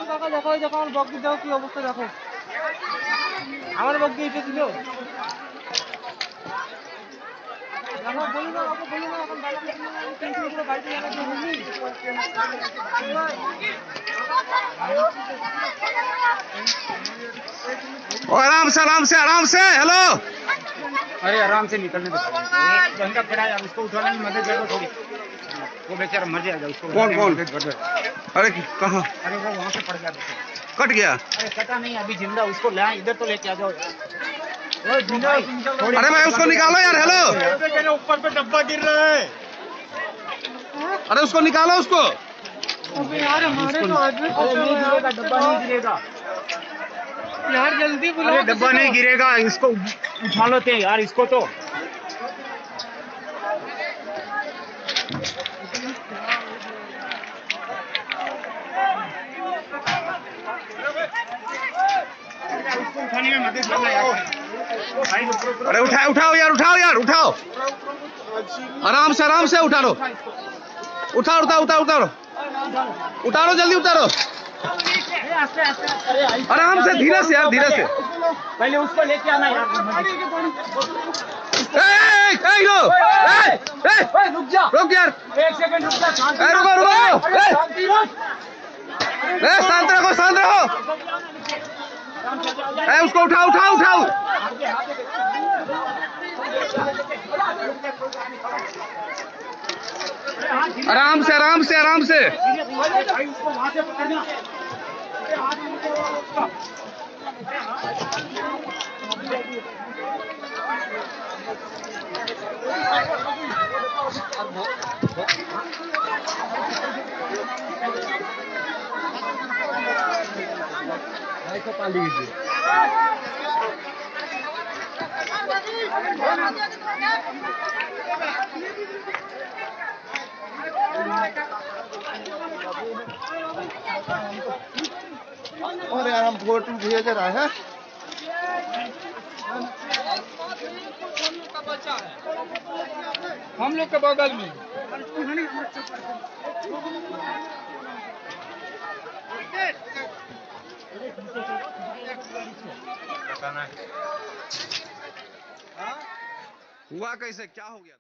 কাকা দেখো দেখো আমার বগি দাও কি অবস্থা দেখো আমার বগি এটা ছিল দেখো বলি না আপু বলি না এখন বাড়িতে পুরো বাড়িতে লাগাতে বুঝলি आराम से हेलो। अरे आराम से निकलने दो, एक घंटा खड़ा है, उसको उठाने में मदद करो थोड़ी, वो बेचारा मर जाएगा, उसको कौन कौन? मदद कर दो। अरे कहाँ अरे वो वहाँ से पड़ गया, कट गया? अरे कटा नहीं अभी जिंदा, उसको ले इधर तो लेके आ जाओ यार। अरे भाई उसको निकालो यार। हेलो, ऊपर पे डब्बा गिर रहा है। अरे उसको निकालो उसको। अबे यार हमारे तो आदमी नहीं गिरेगा, डब्बा नहीं गिरेगा यार जल्दी बुलाओ अरे डब्बा नहीं गिरेगा, इसको उठा लेते हैं यार इसको तो। उठाने में मदद करना यार। अरे उठाओ यार, उठाओ। आराम से उठा लो। उतारो जल्दी उतारो। आराम से, धीरे से यार, धीरे से। पहले उसको लेके आना यार। रुक जा, रुक यार, एक सेकंड रुक जा। रुको। शांत रहो। उसको उठाओ। आराम से। वहाँ से पकड़ना। और यार हम फोटो भेज रहा है। हम लोग के बगल में हुआ कैसे, क्या हो गया?